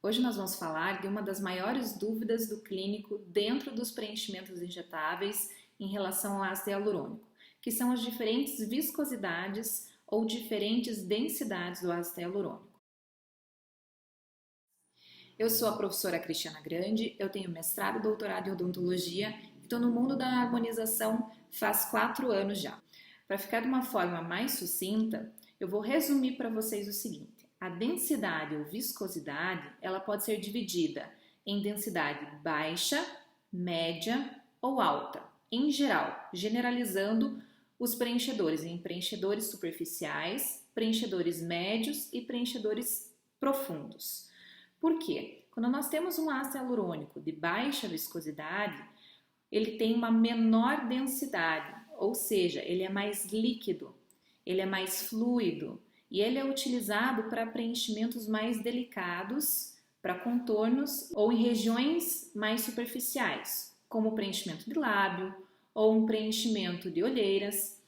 Hoje nós vamos falar de uma das maiores dúvidas do clínico dentro dos preenchimentos injetáveis em relação ao ácido hialurônico, que são as diferentes viscosidades ou diferentes densidades do ácido hialurônico. Eu sou a professora Cristiana Grande, eu tenho mestrado e doutorado em odontologia e estou no mundo da harmonização faz 4 anos já. Para ficar de uma forma mais sucinta, eu vou resumir para vocês o seguinte. A densidade ou viscosidade, ela pode ser dividida em densidade baixa, média ou alta. Em geral, generalizando os preenchedores em preenchedores superficiais, preenchedores médios e preenchedores profundos. Por quê? Quando nós temos um ácido hialurônico de baixa viscosidade, ele tem uma menor densidade, ou seja, ele é mais líquido, ele é mais fluido e ele é utilizado para preenchimentos mais delicados, para contornos ou em regiões mais superficiais, como o preenchimento de lábio ou um preenchimento de olheiras.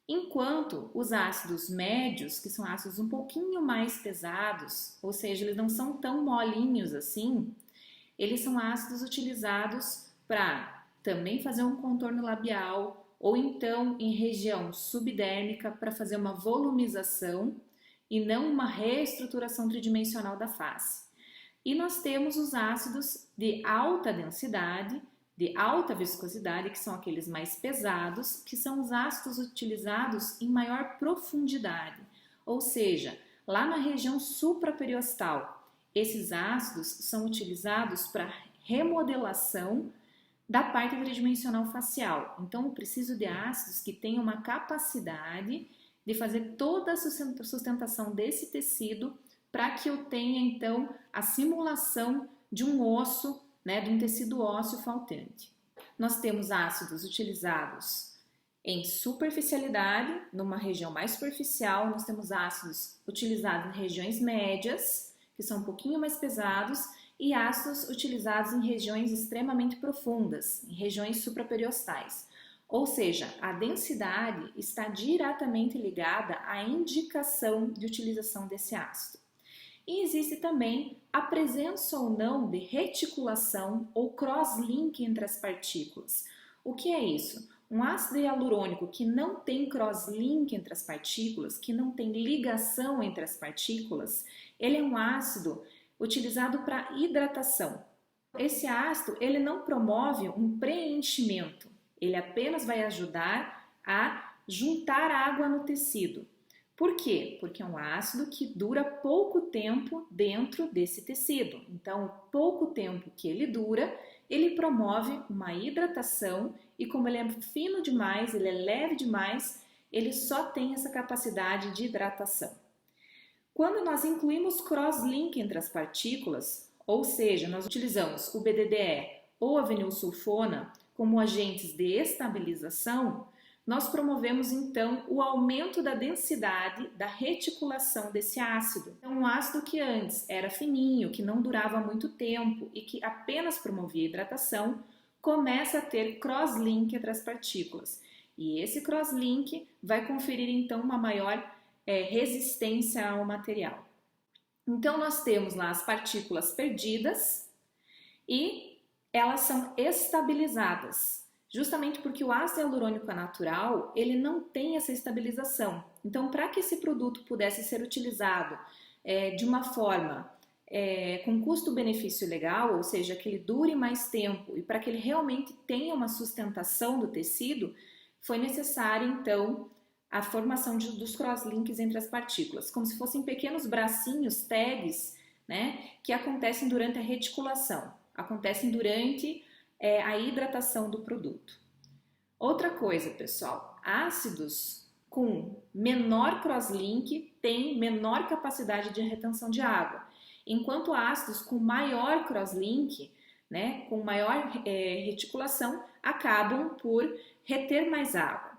Enquanto os ácidos médios, que são ácidos um pouquinho mais pesados, ou seja, eles não são tão molinhos assim, eles são ácidos utilizados para também fazer um contorno labial ou então em região subdérmica para fazer uma volumização e não uma reestruturação tridimensional da face. E nós temos os ácidos de alta densidade, de alta viscosidade, que são aqueles mais pesados, que são os ácidos utilizados em maior profundidade, ou seja, lá na região supraperiosteal. Esses ácidos são utilizados para remodelação da parte tridimensional facial. Então, eu preciso de ácidos que tenham uma capacidade de fazer toda a sustentação desse tecido para que eu tenha, então, a simulação de um osso, de um tecido ósseo faltante. Nós temos ácidos utilizados em superficialidade, numa região mais superficial, nós temos ácidos utilizados em regiões médias, que são um pouquinho mais pesados, e ácidos utilizados em regiões extremamente profundas, em regiões supraperiosteais. Ou seja, a densidade está diretamente ligada à indicação de utilização desse ácido. E existe também a presença ou não de reticulação ou crosslink entre as partículas. O que é isso? Um ácido hialurônico que não tem crosslink entre as partículas, que não tem ligação entre as partículas, ele é um ácido utilizado para hidratação. Esse ácido ele não promove um preenchimento, ele apenas vai ajudar a juntar água no tecido. Por quê? Porque é um ácido que dura pouco tempo dentro desse tecido. Então, o pouco tempo que ele dura, ele promove uma hidratação e como ele é fino demais, ele é leve demais, ele só tem essa capacidade de hidratação. Quando nós incluímos crosslink entre as partículas, ou seja, nós utilizamos o BDDE ou a vinilsulfona como agentes de estabilização, nós promovemos então o aumento da densidade da reticulação desse ácido. Então, um ácido que antes era fininho, que não durava muito tempo e que apenas promovia hidratação, começa a ter crosslink entre as partículas. E esse crosslink vai conferir então uma maior resistência ao material. Então, nós temos lá as partículas perdidas e elas são estabilizadas. Justamente porque o ácido hialurônico natural, ele não tem essa estabilização. Então, para que esse produto pudesse ser utilizado de uma forma com custo-benefício legal, ou seja, que ele dure mais tempo e para que ele realmente tenha uma sustentação do tecido, foi necessária, então, a formação dos crosslinks entre as partículas, como se fossem pequenos bracinhos, tags, que acontecem durante a reticulação, acontecem durante a hidratação do produto. Outra coisa, pessoal, ácidos com menor crosslink têm menor capacidade de retenção de água, enquanto ácidos com maior crosslink, com maior reticulação, acabam por reter mais água.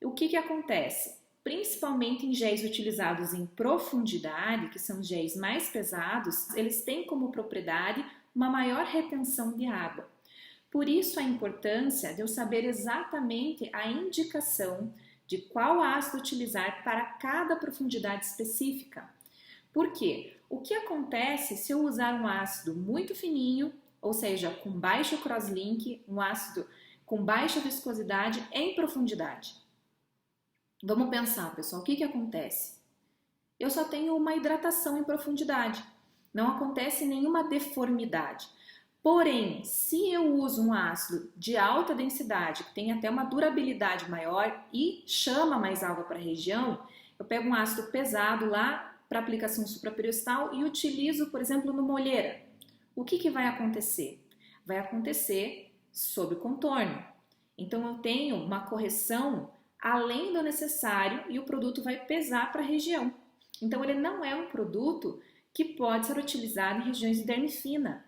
O que acontece? Principalmente em géis utilizados em profundidade, que são géis mais pesados, eles têm como propriedade uma maior retenção de água. Por isso a importância de eu saber exatamente a indicação de qual ácido utilizar para cada profundidade específica. Por quê? O que acontece se eu usar um ácido muito fininho, ou seja, com baixo crosslink, um ácido com baixa viscosidade em profundidade? Vamos pensar, pessoal, o que acontece? Eu só tenho uma hidratação em profundidade, não acontece nenhuma deformidade. Porém, se eu uso um ácido de alta densidade, que tem até uma durabilidade maior e chama mais água para a região, eu pego um ácido pesado lá para aplicação supraperiostal e utilizo, por exemplo, numa olheira. O que vai acontecer? Vai acontecer sob contorno. Então eu tenho uma correção além do necessário e o produto vai pesar para a região. Então ele não é um produto que pode ser utilizado em regiões de derme fina.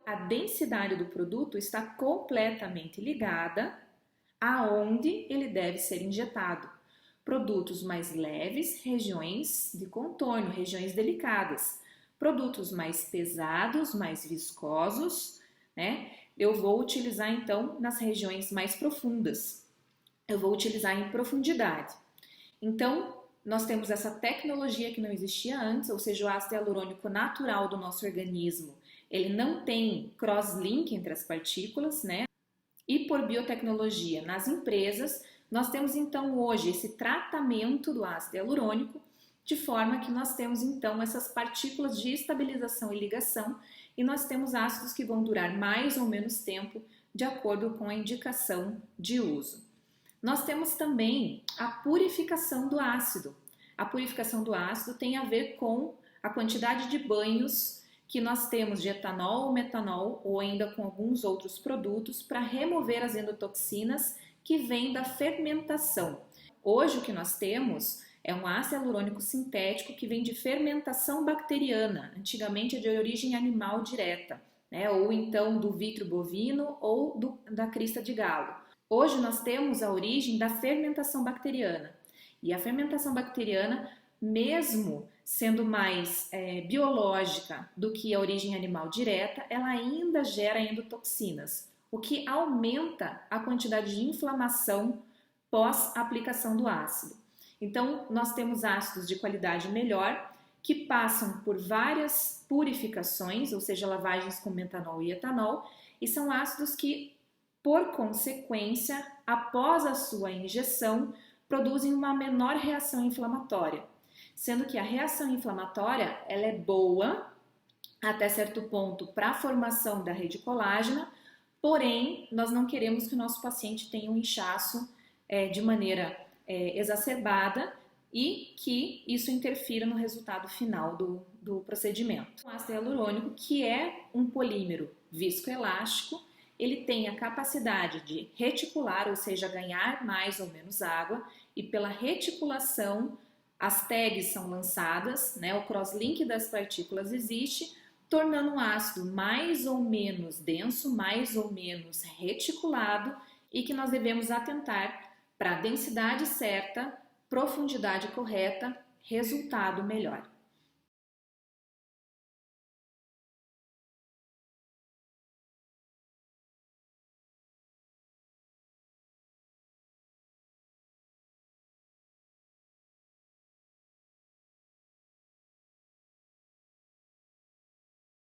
A densidade do produto está completamente ligada aonde ele deve ser injetado. Produtos mais leves, regiões de contorno, regiões delicadas. Produtos mais pesados, mais viscosos, né? Eu vou utilizar então nas regiões mais profundas. Eu vou utilizar em profundidade. Então, nós temos essa tecnologia que não existia antes, ou seja, o ácido hialurônico natural do nosso organismo. Ele não tem crosslink entre as partículas, né? E por biotecnologia nas empresas, nós temos então hoje esse tratamento do ácido hialurônico, de forma que nós temos então essas partículas de estabilização e ligação, e nós temos ácidos que vão durar mais ou menos tempo, de acordo com a indicação de uso. Nós temos também a purificação do ácido. A purificação do ácido tem a ver com a quantidade de banhos que nós temos de etanol ou metanol ou ainda com alguns outros produtos para remover as endotoxinas que vêm da fermentação. Hoje o que nós temos é um ácido hialurônico sintético que vem de fermentação bacteriana, antigamente é de origem animal direta, né? Ou então do vítreo bovino ou da crista de galo. Hoje nós temos a origem da fermentação bacteriana. E a fermentação bacteriana, mesmo sendo mais biológica do que a origem animal direta, ela ainda gera endotoxinas, o que aumenta a quantidade de inflamação pós-aplicação do ácido. Então, nós temos ácidos de qualidade melhor que passam por várias purificações, ou seja, lavagens com metanol e etanol, e são ácidos que, por consequência, após a sua injeção, produzem uma menor reação inflamatória, sendo que a reação inflamatória ela é boa até certo ponto para a formação da rede colágena, porém nós não queremos que o nosso paciente tenha um inchaço de maneira exacerbada e que isso interfira no resultado final do procedimento. O ácido hialurônico, que é um polímero viscoelástico, ele tem a capacidade de reticular, ou seja, ganhar mais ou menos água, e pela reticulação as tags são lançadas, né? O crosslink das partículas existe, tornando um ácido mais ou menos denso, mais ou menos reticulado e que nós devemos atentar para a densidade certa, profundidade correta, resultado melhor.